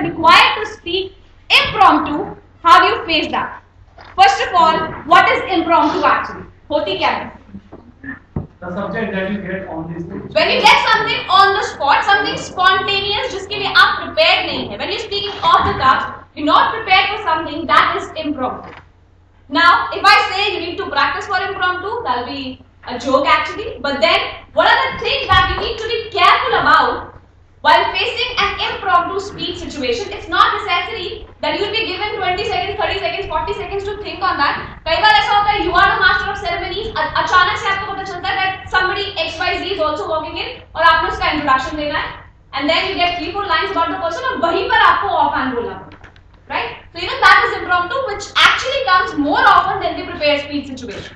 you're required to speak impromptu, how do you face that? First of all, what is impromptu actually? Hoti kya hai? The subject that you get on this stage. When you get something on the spot, something spontaneous, जिसके लिए आप prepared नहीं है. When you're speaking off the cuff, you're not prepared for something, that is impromptu. Now, if I say you need to practice for impromptu, that'll be a joke actually. But then, what are the things that you need to be careful about while facing an impromptu speech situation? It's not necessary that you'll be given 20 seconds, 30 seconds, 40 seconds to think on that. कई बार ऐसा होता है, you are the master of ceremonies. अचानक से आपको पता चलता है that somebody XYZ is also walking in और आपने उसका introduction देना है, and then you get 3-4 lines about the person और वहीं पर आपको offhand बोलना पड़ता है, right? So even that is impromptu, which actually comes more often than the prepared speech situation.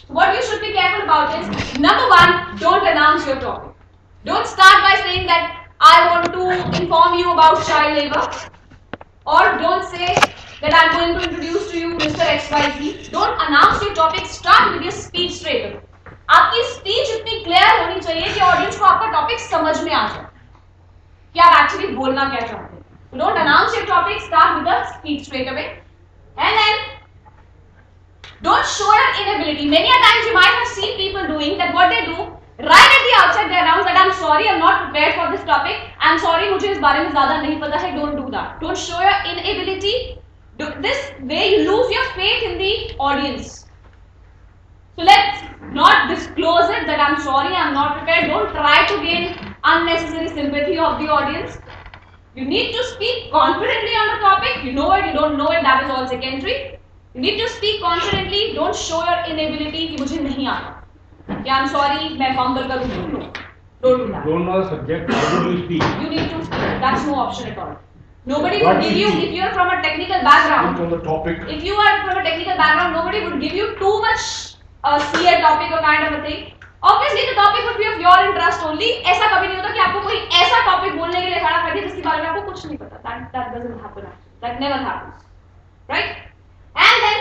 What you should be careful about is, number one, don't announce your topic. Don't start by saying that I want to inform you about child labor, or don't say that I'm going to introduce to you Mr. XYZ. Don't announce your topic. Start with your speech straight away. आपकी speech इतनी clear होनी चाहिए कि audience को आपका topic समझ में आ जाए कि आप actually बोलना क्या चाहते हैं. So don't announce your topic. Start with the speech straight away, and then don't show your inability. Many a times you might have seen people doing that. What they do, right at the outset they announce that I'm sorry, I'm not prepared for this topic. I'm sorry, मुझे इस बारे में ज़्यादा नहीं पता है. Don't do that. Don't show your inability. This way you lose your faith in the audience. So let's not disclose it that I'm sorry, I'm not prepared. Don't try to gain unnecessary sympathy of the audience. You need to speak confidently on the topic. You know it, you don't know it, that is all secondary. You need to speak confidently. Don't show your inability कि मुझे नहीं आता. Yeah, I'm sorry, मैं fumble करूँगी. No, don't do that. Don't know the subject. How do you speak? You need to speak. That's no option at all. Nobody would give you, if you are from a technical background. On the topic. If you are from a technical background, nobody would give you too much CA topic or kind of a thing. Obviously, the topic would be of your interest only. ऐसा कभी नहीं होता कि आपको कोई ऐसा topic बोलने के लिए खड़ा कर दिया जिसके बारे में आपको कुछ नहीं पता. That doesn't happen. That never happens, right? And then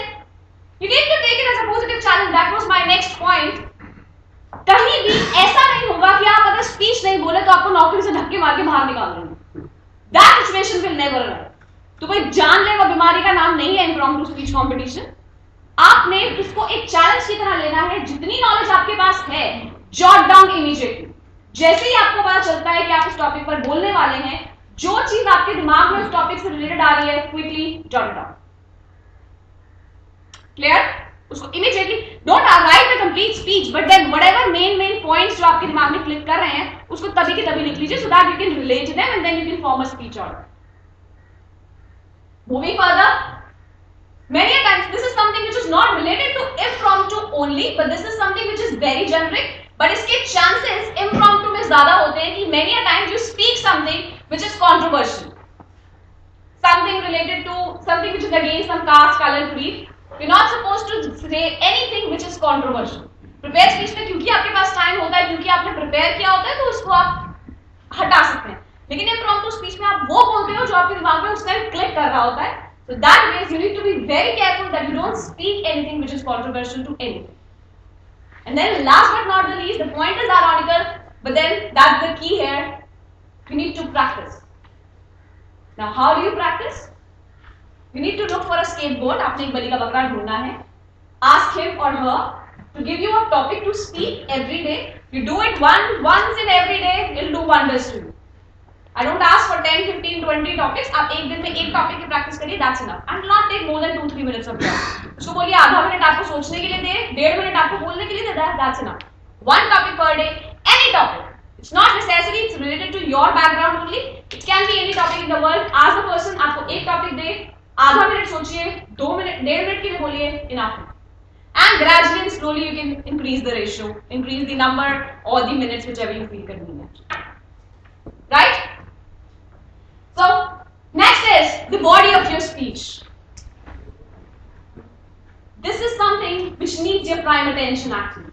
you need to take it as a positive challenge. That was my next point. कहीं भी ऐसा नहीं होगा कि आप अगर स्पीच नहीं बोले तो आपको नौकरी से धक्के मार के बाहर निकाल देंगे. That situation will never arise. तो कोई जानलेवा बीमारी का नाम नहीं है impromptu speech competition. आपने इसको एक चैलेंज की तरह लेना है. जितनी नॉलेज आपके पास है, jot down immediately. जैसे ही आपको पता चलता है कि आप इस टॉपिक पर बोलने वाले हैं, जो चीज आपके दिमाग में उस टॉपिक से रिलेटेड आ रही है, quickly jot it down. Clear? उसको immediately don't write the complete speech, but then whatever main points जो आपके दिमाग में क्लिक कर रहे हैं, उसको तभी के तभी लिख लीजिए so that you can relate to them and then you can form a speech order. Moving further, many a times this is something which is not related to impromptu only, but this is something which is very generic. But इसके chances impromptu में ज़्यादा होते हैं कि many a times you speak something which is controversial, something related to something which is against some caste, color, creed. You're not supposed to say anything which is controversial. Prepare speech में क्योंकि आपके पास time होता है, क्योंकि आपने prepare किया होता है, तो उसको आप हटा सकते हैं. लेकिन impromptu speech में आप वो बोलते हो जो आपके दिमाग में उस टाइम क्लिक कर रहा होता है. So that means you need to be very careful that you don't speak anything which is controversial to anyone. And then last but not the least, the point is ironical, but then that's the key here. You need to practice. Now how do you practice? You need to look for a scapegoat. आपने एक बलि का बकरा ढूंढना है. Ask him or her to give you a topic to speak every day. You do it once in every day, it'll do wonders to you. I don't ask for 10, 15, 20 topics. आप एक दिन में एक टॉपिक की practice करिए, that's enough. And not take more than 2-3 minutes of time. उसको बोलिए आधा मिनट आपको सोचने के लिए दे, 1.5 मिनट आपको बोलने के लिए दे, that's enough. One topic per day, any topic. It's not necessary, it's related to your background only. It can be any topic in the world. Ask the person, आपको एक टॉपिक दे, आधा मिनट सोचिए, 2 minute, 1.5 minute के लिए बोलिए, enough. And gradually and slowly you can increase the ratio, increase the number or the minutes, whichever you feel convenient. Right? So next is the body of your speech. This is something which needs your prime attention actually.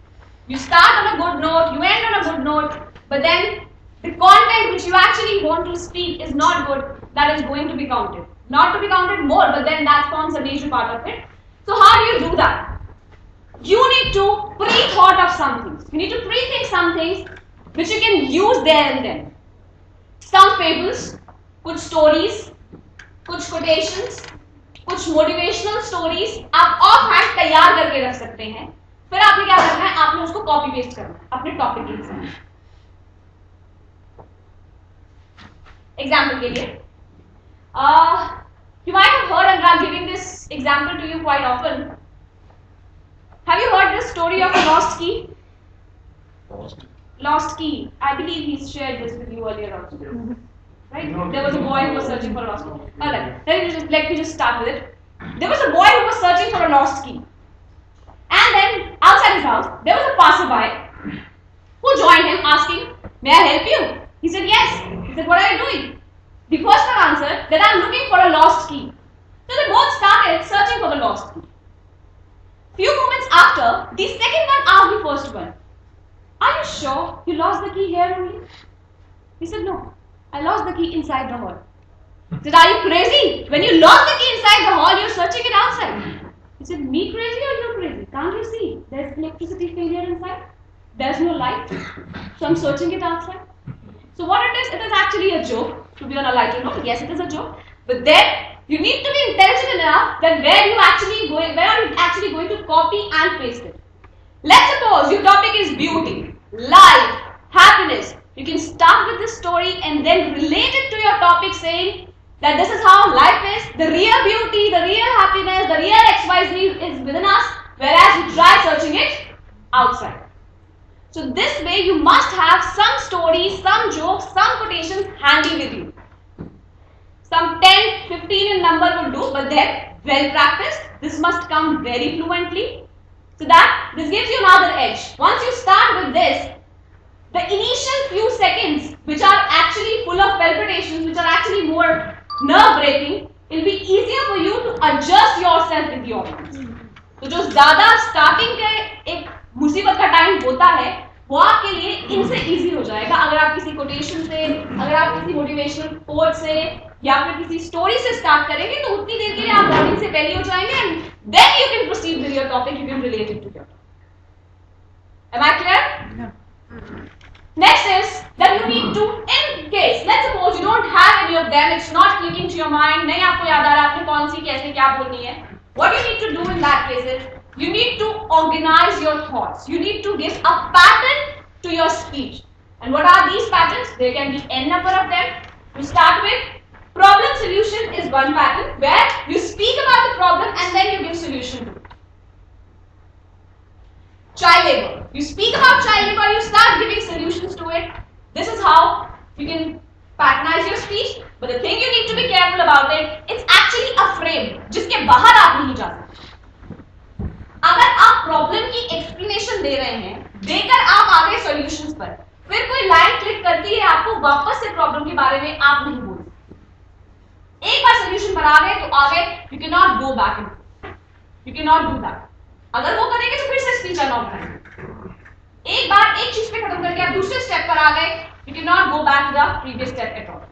You start on a good note, you end on a good note, but then the content which you actually want to speak is not good, that is going to be counted. Not to be counted more, but then that forms a major part of it. So how do you do that? You need to pre-thought of some things. You need to pre-think some things which you can use there and then. Some fables, कुछ stories, कुछ quotations, कुछ motivational stories आप of hand तैयार करके रख सकते हैं। फिर आपने क्या करना है, आपने उसको कॉपी पेस्ट करना है अपने टॉपिक के हिसाब से। एग्जाम्पल के लिए you might have heard, and I'm giving this example to you quite often. Have you heard this story of a lost key? Lost key. I believe he's shared this with you earlier also. Right? There was a boy who was searching for a lost key. Alright, let me just start with it. There was a boy who was searching for a lost key. And then, outside his house, there was a passerby who joined him asking, "May I help you?" He said, "Yes." He said, "What are you doing?" The person answered that I'm looking for a lost key. So they both started searching for the lost key. Few moments after, the second one asked the first one, "Are you sure you lost the key here only?" He said, "No, I lost the key inside the hall." He said, "Are you crazy? When you lost the key inside the hall, you're searching it outside." He said, "Me crazy or you crazy? Can't you see? There's electricity failure inside. There's no light. So I'm searching it outside." So what it is actually a joke. To be on a lighter note, yes, it is a joke. But then you need to be intelligent enough that where are you actually going to copy and paste it. Let's suppose your topic is beauty, life, happiness. You can start with this story and then relate it to your topic, saying that this is how life is, the real beauty, the real happiness, the real XYZ is within us, whereas you try searching it outside. So this way you must have some stories, some jokes, some quotations handy with you. Some 10, 15 in number will do, but then well practiced. This must come very fluently. So that this gives you another edge. Once you start with this, the initial few seconds, which are actually full of palpitations, which are actually more nerve-wracking, it will be easier for you to adjust yourself with the audience. तो जो ज्यादा starting के एक मुसीबत का time होता है वो आपके लिए इनसे इजी हो जाएगा अगर आप किसी कोटेशन से, अगर आप किसी मोटिवेशनल कोट से या फिर किसी स्टोरी से स्टार्ट करेंगे तो उतनी देर के लिए आप ऑडियंस से पहले हो जाएंगे and then you can proceed with your topic, you can relate it to your topic. Am I clear? Next is that you need to, in case, let's suppose you don't have any of them, it's not clicking to your mind, नहीं आपको याद आ रहा आपने कौन सी कैसे क्या बोलनी है, what you need to do in that case is you need to organize your thoughts. You need to give a pattern to your speech. And what are these patterns? There can be n number of them. To start with, problem solution is one pattern where you speak about the problem and then you give solution to it. Child labor. You speak about child labor, you start giving solutions to it. This is how you can patternize your speech. But the thing you need to be careful about it, it's actually a frame जिसके बाहर आप नहीं जा सकते। अगर आप problem की explanation दे रहे हैं, देकर आप आ गए सॉल्यूशंस पर, फिर कोई लाइन क्लिक करती है आपको वापस से प्रॉब्लम के बारे में आप नहीं बोल सकते। एक बार सॉल्यूशन पर आ गए तो आ गए, you can not go back, you can not do that. अगर वो करेंगे तो फिर से स्पीच अलाउड करेंगे। एक बार एक चीज पे खत्म करके आप दूसरे स्टेप पर आ गए, you can not go back to the previous step at all.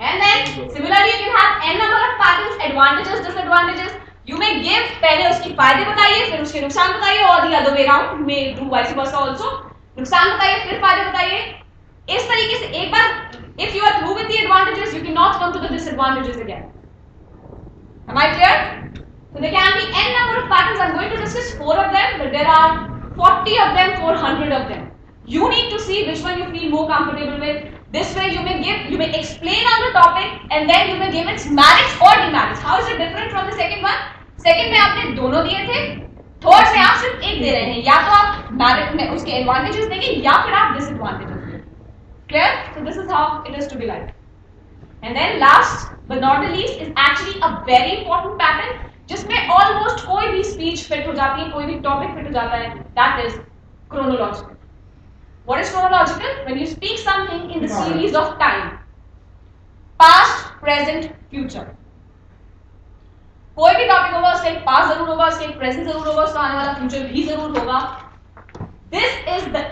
And then similarly you can have n number of patterns, advantages, disadvantages. You may give पहले उसके फायदे बताइए, फिर उसके नुकसान बताइए, और the other way around, may do vice versa also. नुकसान बताइए, फिर फायदे बताइए। इस तरीके से एक बार, if you are through with the advantages, you cannot come to the disadvantages again. Am I clear? So there can be n number of patterns. I'm going to discuss 4 of them, but there are 40 of them, 400 of them. You need to see which one you feel more comfortable with. This way you may explain on the topic and then you may give its merits or demerits. How is it different from the second one? Second में आपने दोनों दिए थे, third में आप सिर्फ एक दे रहे हैं, या तो आप मेरिट में उसके एडवांटेजेस देंगे या फिर आप डिसएडवांटेजेस देंगे। Clear? So this is how it is to be like. And then last but not the least is actually a very important pattern जिसमें almost कोई भी speech fit हो जाती है, कोई भी topic fit हो जाता है. That is chronological. What is chronological? When you speak something in the series of time, past, present, future. कोई भी टॉपिक होगा उसका एक पास्ट जरूर होगा, उसका एक प्रेजेंट जरूर होगा, उसका आने वाला फ्यूचर भी जरूर होगा. This is the